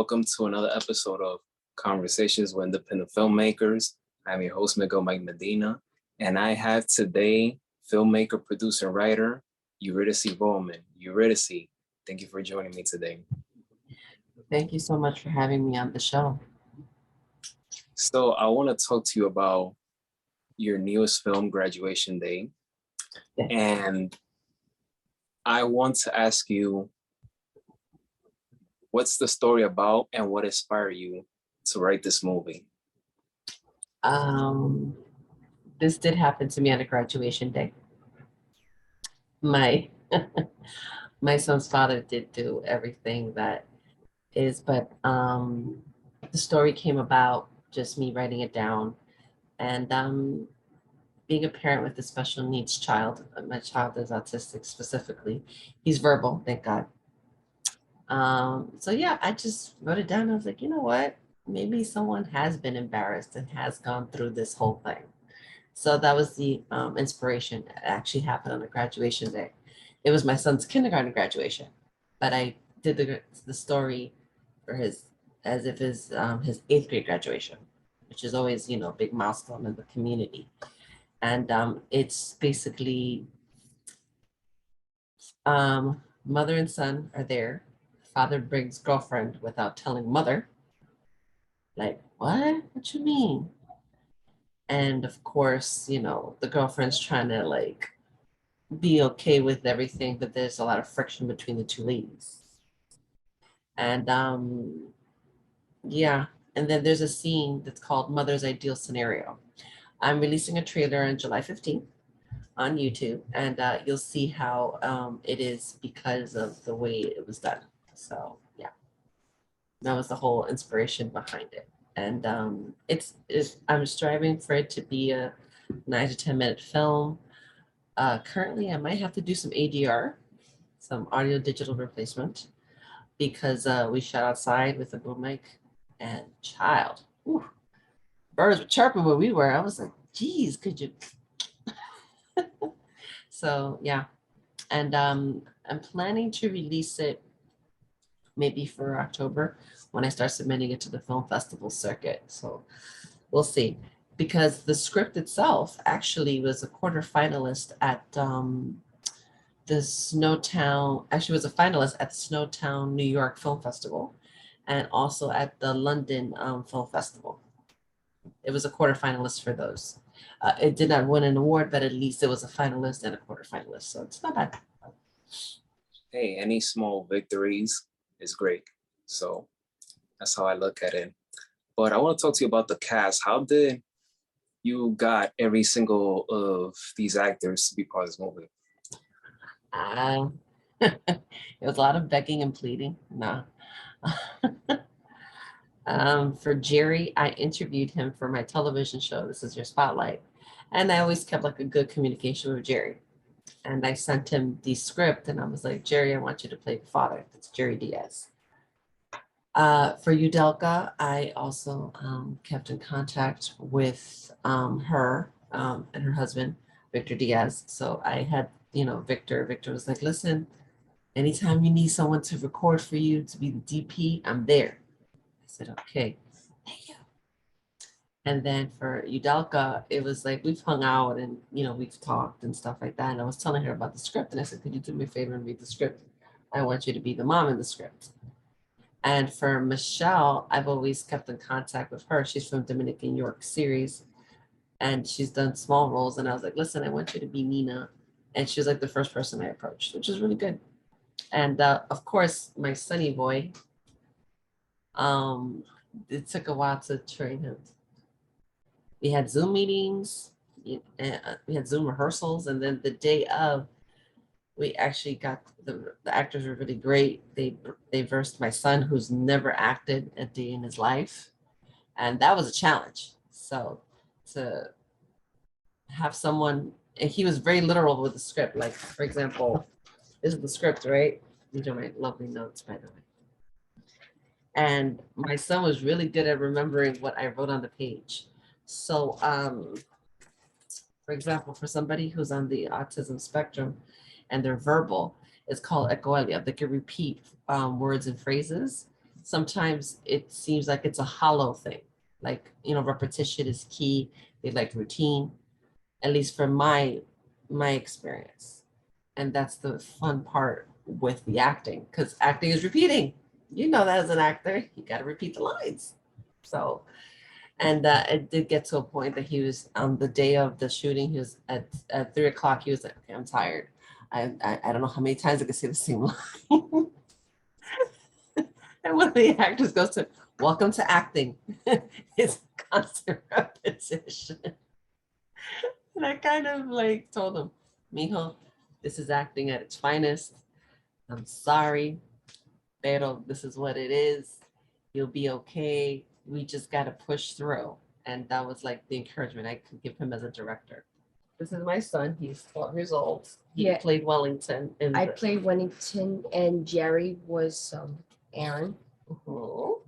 Welcome to another episode of Conversations with Independent Filmmakers. I'm your host, Miguel Mike Medina, and I have today filmmaker, producer, and writer, Eurydice Roman. Eurydice, thank you for joining me today. Thank you so much for having me on the show. So I want to talk to you about your newest film, Graduation Day. Yes. And I want to ask you, what's the story about and what inspired you to write this movie? This did happen to me on a graduation day. My my son's father did do everything that is, but the story came about just me writing it down and being a parent with a special needs child. My child is autistic specifically. He's verbal, thank God. So yeah, I just wrote it down. I was like, you know what? Maybe someone has been embarrassed and has gone through this whole thing. So that was the inspiration. It actually happened on a graduation day. It was my son's kindergarten graduation, but I did the story for his as if his 8th grade graduation, which is always a big milestone in the community. And it's basically mother and son are there. Father brings girlfriend without telling mother. Like, what? What you mean? And of course, the girlfriend's trying to like be okay with everything, but there's a lot of friction between the two ladies. And yeah, and then there's a scene that's called Mother's Ideal Scenario. I'm releasing a trailer on July 15th on YouTube, and you'll see how it is because of the way it was done. So yeah, that was the whole inspiration behind it. And I'm striving for it to be a 9 to 10 minute film. Currently, I might have to do some ADR, some audio digital replacement, because we shot outside with a boom mic and child. Ooh, birds were chirping where we were. I was like, geez, could you? So yeah, and I'm planning to release it maybe for October when I start submitting it to the film festival circuit. So we'll see. Because the script itself actually was a quarterfinalist at the Snowtown, actually was a finalist at the Snowtown, New York Film Festival, and also at the London Film Festival. It was a quarterfinalist for those. It did not win an award, but at least it was a finalist and a quarterfinalist, so it's not bad. Hey, any small victories is great. So that's how I look at it. But I want to talk to you about the cast. How did you got every single of these actors to be part of this movie? It was a lot of begging and pleading. No. For Jerry, I interviewed him for my television show, This Is Your Spotlight. And I always kept like a good communication with Jerry. And I sent him the script and I was like, Jerry, I want you to play the father. That's Jerry Diaz. For Eudelka, I also kept in contact with her and her husband, Victor Diaz. So I had, Victor. Victor was like, listen, anytime you need someone to record for you to be the DP, I'm there. I said, okay, thank you. And then for Eudelka, it was like we've hung out and, we've talked and stuff like that. And I was telling her about the script. And I said, could you do me a favor and read the script? I want you to be the mom in the script. And for Michelle, I've always kept in contact with her. She's from Dominican York series and she's done small roles. And I was like, listen, I want you to be Nina. And she was like the first person I approached, which is really good. And of course, my Sunny boy, it took a while to train him. We had Zoom meetings, we had Zoom rehearsals. And then the day of, we actually got the actors were really great. They versed my son, who's never acted a day in his life, and that was a challenge. So to have someone, and he was very literal with the script. Like, for example, this is the script, right? These are my lovely notes, by the way. And my son was really good at remembering what I wrote on the page. So, for example, for somebody who's on the autism spectrum and they're verbal, it's called echoelia. They can repeat words and phrases. sometimes it seems like it's a hollow thing. Like, you know, repetition is key. They like routine, at least from my experience. And that's the fun part with the acting, because acting is repeating. You know that as an actor, you got to repeat the lines. So, and it did get to a point that he was on the day of the shooting. He was at 3 o'clock. He was like, "Okay, I'm tired. I don't know how many times I can say the same line." And one of the actors goes to, "Welcome to acting." It's constant repetition. And I kind of like told him, "Mijo, this is acting at its finest. I'm sorry, pero this is what it is. You'll be okay. We just got to push through." And that was like the encouragement I could give him as a director. This is my son. He's 12 years old. He Yeah. played Wellington. I played Wellington, and Jerry was Aaron. Mhm.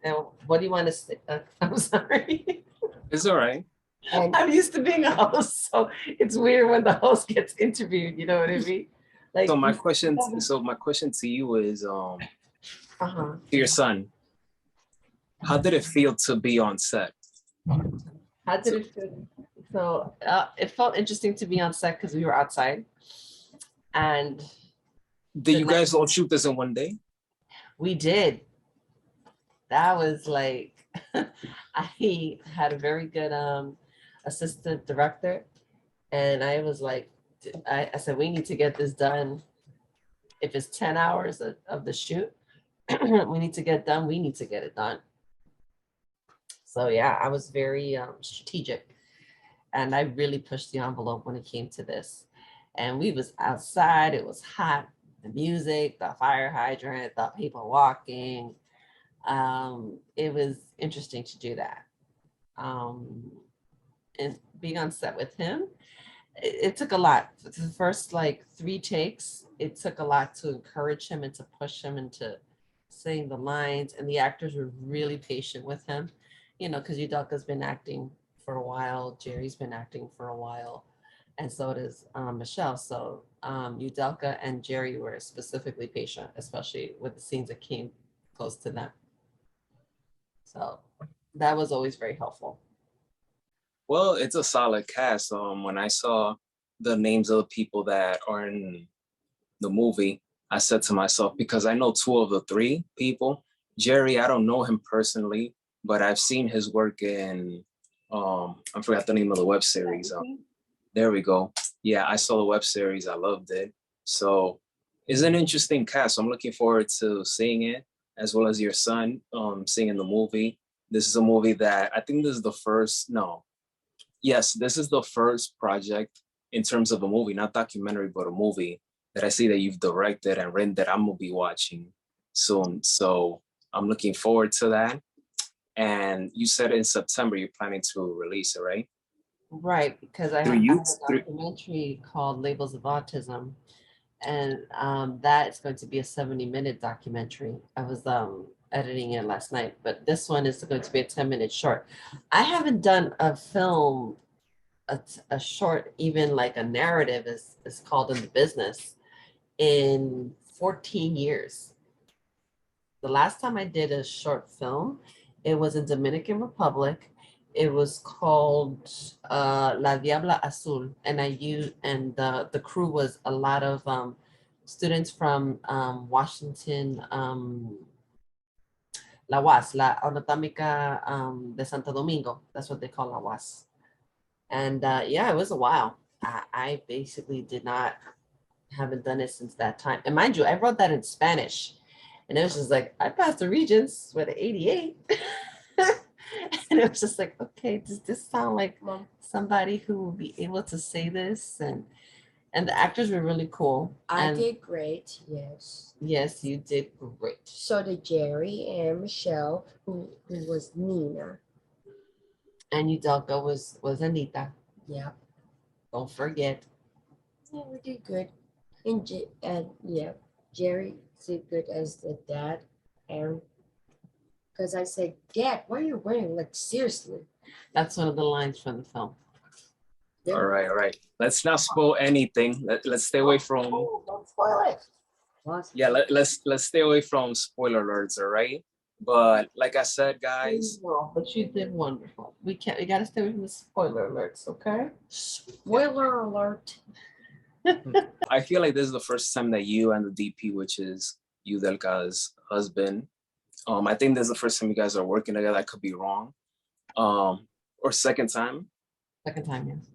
Now, what do you want to say? I'm sorry. It's all right. And I'm used to being a host, so it's weird when the host gets interviewed. You know what I mean? Like, So my question to you is, uh-huh. to your son, how did it feel to be on set? How did it feel? So it felt interesting to be on set because we were outside, and Did you guys all shoot this in one day? we did. That was like, I had a very good assistant director, and I was like, I said, we need to get this done. If it's 10 hours of the shoot, we need to get done. We need to get it done. So yeah, I was very strategic, and I really pushed the envelope when it came to this. And we was outside. It was hot. The music, the fire hydrant, the people walking. It was interesting to do that. And being on set with him, it took a lot. The first like 3 takes, it took a lot to encourage him and to push him into saying the lines. And the actors were really patient with him, you know, because Udelka's been acting for a while, Jerry's been acting for a while, and so does Michelle. So Udelka and Jerry were specifically patient, especially with the scenes that came close to them. So that was always very helpful. Well, it's a solid cast. When I saw the names of the people that are in the movie, I said to myself, because I know 2 of the 3 people. Jerry, I don't know him personally, but I've seen his work in, I forgot the name of the web series. There we go. Yeah, I saw the web series. I loved it. So it's an interesting cast. I'm looking forward to seeing it, as well as your son seeing in the movie. This is a movie that I think this is the first, no. Yes, this is the first project in terms of a movie, not documentary, but a movie that I see that you've directed and written that I'm gonna be watching soon. So I'm looking forward to that. And you said in September you're planning to release it, right? Right, because I Through have you? a documentary called Labels of Autism, and that is going to be a 70-minute documentary. I was editing it last night, but this one is going to be a 10-minute short. I haven't done a film, a short, even like a narrative is called in the business, in 14 years. The last time I did a short film, it was in Dominican Republic. It was called La Diabla Azul, and the crew was a lot of students from Washington, La UAS, La Anatómica de Santo Domingo. That's what they call La UAS. And yeah, it was a while. I basically haven't done it since that time. And mind you, I wrote that in Spanish. And it was just like, I passed the Regents with an 88. And it was just like, okay, does this sound like somebody who will be able to say this? And the actors were really cool. I did great, yes. Yes, you did great. So did Jerry and Michelle, who was Nina. And Udelka was Anita. Yep. Don't forget. Yeah, we did good. And yeah, Jerry did good as the dad. And because I said, Dad, what are you wearing? Like, seriously. That's one of the lines from the film. All right. Let's not spoil anything. Let's stay away from. Oh, don't spoil it. Plus, Yeah, let's stay away from spoiler alerts, all right? But like I said, guys, No, but you did wonderful. We gotta stay away from the spoiler alerts, okay? spoiler alert. I feel like this is the first time that you and the DP, which is Yudelka's husband, I think this is the first time you guys are working together. I could be wrong. Or second time Second time, yes.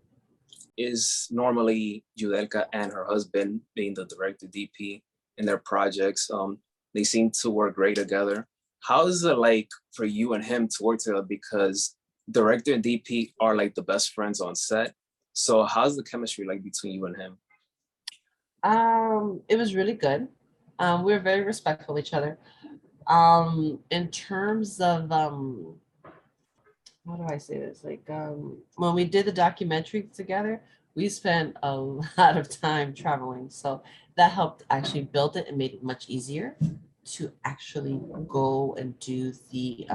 is normally Yudelka and her husband being the director DP in their projects. They seem to work great together. How is it like for you and him to work together? Because director and DP are like the best friends on set. So how's the chemistry like between you and him? It was really good. We were very respectful of each other. In terms of how do I say this? Like when we did the documentary together, we spent a lot of time traveling. So that helped actually build it and made it much easier to actually go and do the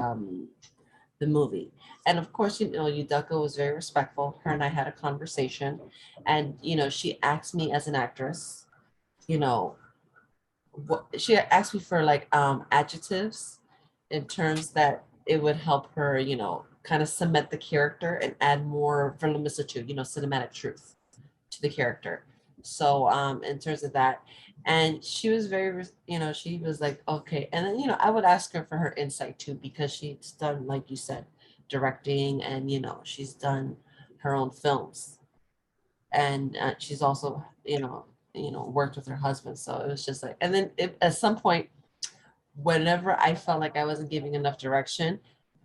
movie. And of course, you know, Yudaka was very respectful. Her and I had a conversation, and you know, she asked me as an actress, you know, what she asked me for like adjectives in terms that it would help her, you know, kind of cement the character and add more verimicidity, you know, cinematic truth to the character. So in terms of that, and she was very, you know, she was like, okay. And then, you know, I would ask her for her insight too, because she's done, like you said, directing, and, you know, she's done her own films. And she's also, worked with her husband. So it was just like, and then at some point, whenever I felt like I wasn't giving enough direction,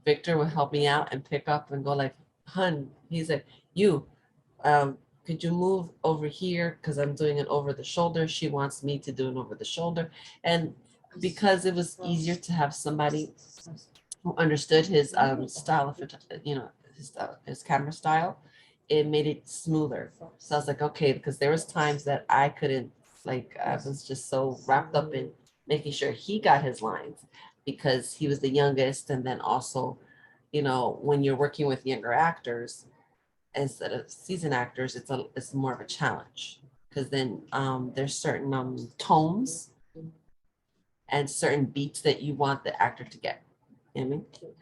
Victor would help me out and pick up and go like, hun, he's like, you, could you move over here? Because I'm doing it over the shoulder. She wants me to do it over the shoulder. And because it was easier to have somebody who understood his style of, his camera style, it made it smoother. So I was like, okay, because there was times that I couldn't, like, I was just so wrapped up in making sure he got his lines because he was the youngest. And then also, you know, when you're working with younger actors instead of seasoned actors, it's more of a challenge because then there's certain tones and certain beats that you want the actor to get. You know what I mean?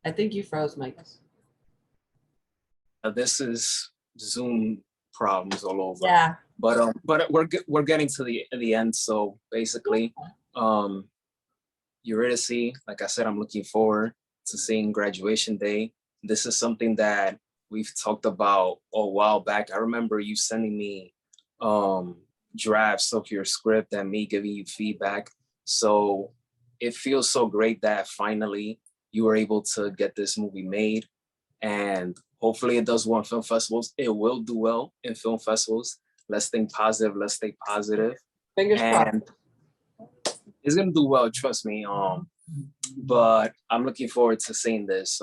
I think you froze, Mike. This is Zoom problems all over. Yeah. But we're getting to the end. So basically, Eurydice, like I said, I'm looking forward to seeing Graduation Day. This is something that we've talked about a while back. I remember you sending me drafts of your script and me giving you feedback. So it feels so great that finally you were able to get this movie made, and hopefully it does well in film festivals. It will do well in film festivals. Let's think positive. Let's stay positive. Fingers crossed. And it's gonna do well, trust me. But I'm looking forward to seeing this.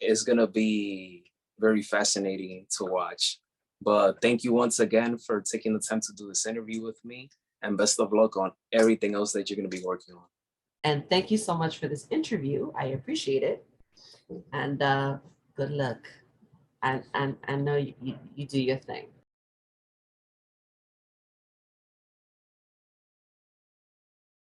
It's gonna be very fascinating to watch. But thank you once again for taking the time to do this interview with me, and best of luck on everything else that you're gonna be working on. And thank you so much for this interview. I appreciate it. And good luck. And I know you do your thing.